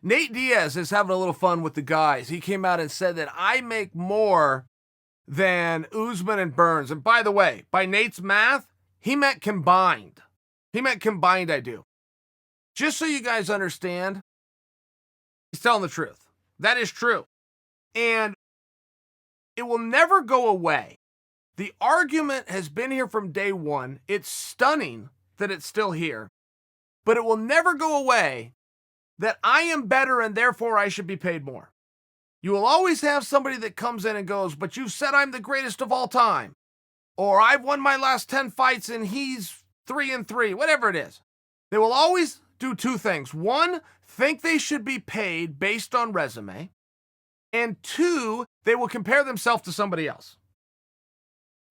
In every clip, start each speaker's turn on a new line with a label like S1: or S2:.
S1: Nate Diaz is having a little fun with the guys. He came out and said that I make more than Usman and Burns. And by the way, by Nate's math, he meant combined. I do. Just so you guys understand, he's telling the truth. That is true. And it will never go away. The argument has been here from day one. It's stunning that it's still here. But it will never go away that I am better and therefore I should be paid more. You will always have somebody that comes in and goes, but you said I'm the greatest of all time. Or I've won my last 10 fights and he's 3-3, whatever it is. They will always do two things. One, think they should be paid based on resume. And two, they will compare themselves to somebody else.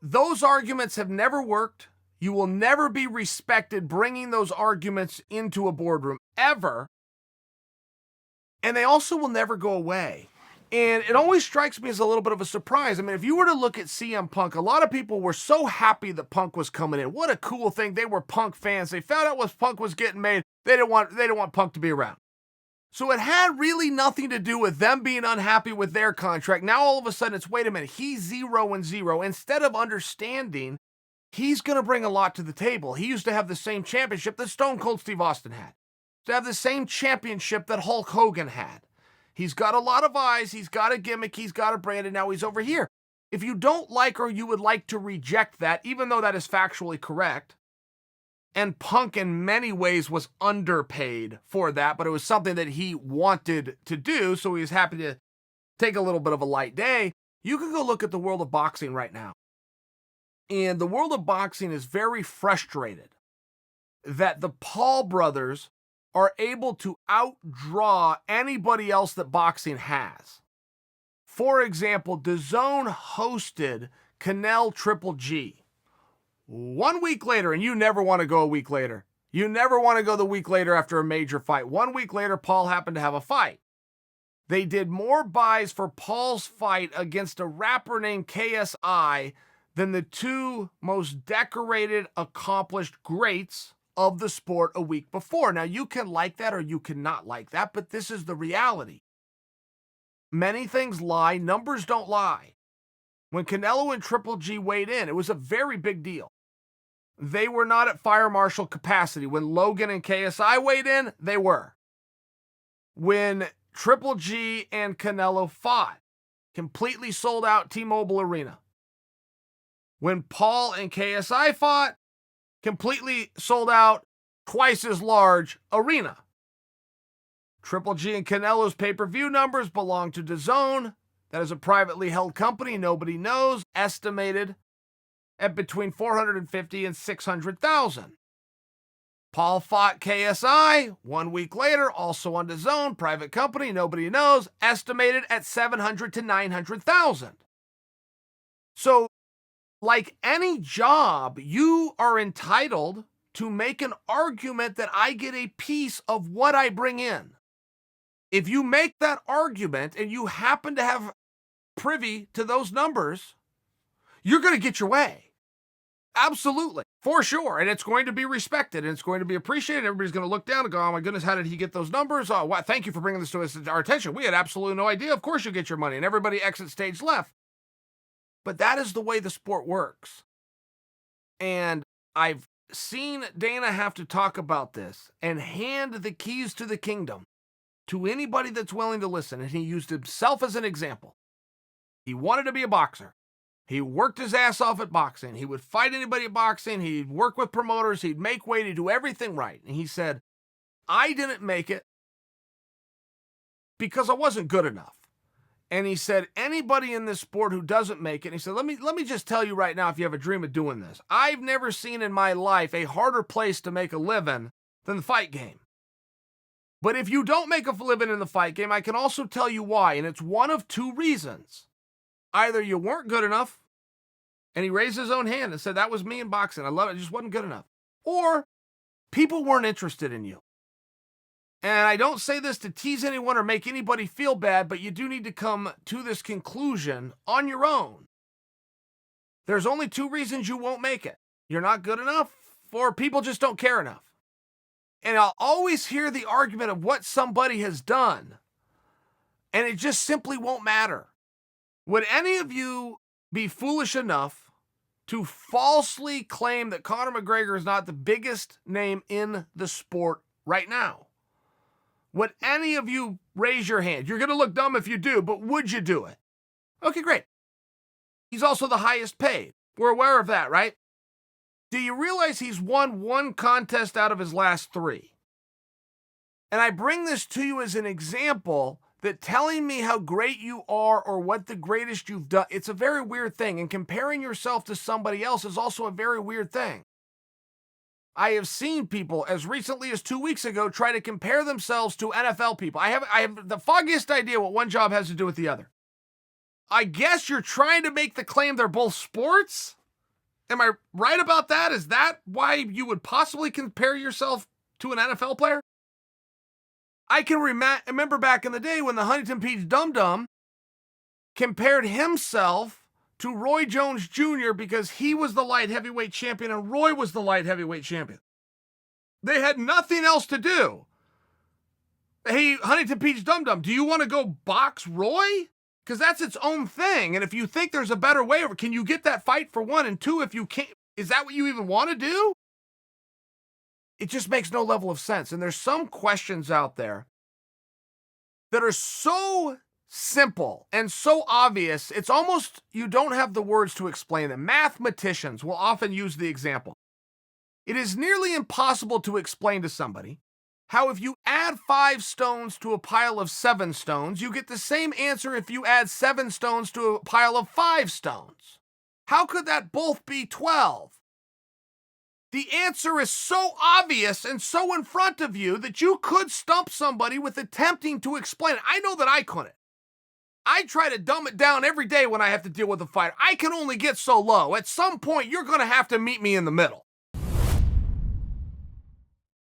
S1: Those arguments have never worked. You will never be respected bringing those arguments into a boardroom, ever. And they also will never go away. And it always strikes me as a little bit of a surprise. I mean, if you were to look at CM Punk, a lot of people were so happy that Punk was coming in. What a cool thing. They were Punk fans. They found out what Punk was getting made. They didn't want Punk to be around. So it had really nothing to do with them being unhappy with their contract. Now all of a sudden it's, wait a minute, he's 0-0. Instead of understanding, he's going to bring a lot to the table. He used to have the same championship that Stone Cold Steve Austin had. To have the same championship that Hulk Hogan had. He's got a lot of eyes, he's got a gimmick, he's got a brand, and now he's over here. If you don't like or you would like to reject that, even though that is factually correct, and Punk in many ways was underpaid for that, but it was something that he wanted to do, so he was happy to take a little bit of a light day, you can go look at the world of boxing right now. And the world of boxing is very frustrated that the Paul brothers are able to outdraw anybody else that boxing has. For example, DAZN hosted Canelo Triple G. 1 week later, and you never want to go a week later. You never want to go the week later after a major fight. 1 week later, Paul happened to have a fight. They did more buys for Paul's fight against a rapper named KSI than the two most decorated, accomplished greats of the sport a week before. Now, you can like that or you cannot like that, but this is the reality. Many things lie, numbers don't lie. When Canelo and Triple G weighed in, it was a very big deal. They were not at fire marshal capacity. When Logan and KSI weighed in, they were. When Triple G and Canelo fought, completely sold out T-Mobile Arena. When Paul and KSI fought, completely sold out, twice as large arena. Triple G and Canelo's pay-per-view numbers belong to DAZN. That is a privately held company, nobody knows, estimated at between 450 and 600,000. Paul fought KSI 1 week later, also on DAZN, private company, nobody knows, estimated at 700 to 900,000. So, like any job, you are entitled to make an argument that I get a piece of what I bring in. If you make that argument and you happen to have privy to those numbers, you're going to get your way. Absolutely, for sure. And it's going to be respected and it's going to be appreciated. Everybody's going to look down and go, oh my goodness, how did he get those numbers? Oh, wow, thank you for bringing this to our attention. We had absolutely no idea. Of course you get your money. And everybody exits stage left. But that is the way the sport works. And I've seen Dana have to talk about this and hand the keys to the kingdom to anybody that's willing to listen. And he used himself as an example. He wanted to be a boxer. He worked his ass off at boxing. He would fight anybody at boxing. He'd work with promoters. He'd make weight. He'd do everything right. And he said, I didn't make it because I wasn't good enough. And he said, anybody in this sport who doesn't make it, and he said, let me just tell you right now, if you have a dream of doing this, I've never seen in my life a harder place to make a living than the fight game. But if you don't make a living in the fight game, I can also tell you why. And it's one of two reasons. Either you weren't good enough, and he raised his own hand and said, that was me in boxing. I love it. I just wasn't good enough. Or people weren't interested in you. And I don't say this to tease anyone or make anybody feel bad, but you do need to come to this conclusion on your own. There's only two reasons you won't make it. You're not good enough, or people just don't care enough. And I'll always hear the argument of what somebody has done, and it just simply won't matter. Would any of you be foolish enough to falsely claim that Conor McGregor is not the biggest name in the sport right now? Would any of you raise your hand? You're going to look dumb if you do, but would you do it? Okay, great. He's also the highest paid. We're aware of that, right? Do you realize he's won one contest out of his last 3? And I bring this to you as an example that telling me how great you are or what the greatest you've done, it's a very weird thing. And comparing yourself to somebody else is also a very weird thing. I have seen people as recently as 2 weeks ago try to compare themselves to NFL people. I have the foggiest idea what one job has to do with the other. I guess you're trying to make the claim they're both sports? Am I right about that? Is that why you would possibly compare yourself to an NFL player? I can remember back in the day when the Huntington Beach Dum Dum compared himself to Roy Jones Jr. because he was the light heavyweight champion and Roy was the light heavyweight champion. They had nothing else to do. Hey, Huntington Beach Dum Dum, do you want to go box Roy? Because that's its own thing. And if you think there's a better way over, can you get that fight for 1? And 2, if you can't, is that what you even want to do? It just makes no level of sense. And there's some questions out there that are so simple and so obvious, it's almost you don't have the words to explain them. Mathematicians will often use the example. It is nearly impossible to explain to somebody how if you add 5 stones to a pile of 7 stones, you get the same answer if you add 7 stones to a pile of 5 stones. How could that both be 12? The answer is so obvious and so in front of you that you could stump somebody with attempting to explain it. I know that I couldn't. I try to dumb it down every day when I have to deal with a fighter. I can only get so low. At some point, you're going to have to meet me in the middle.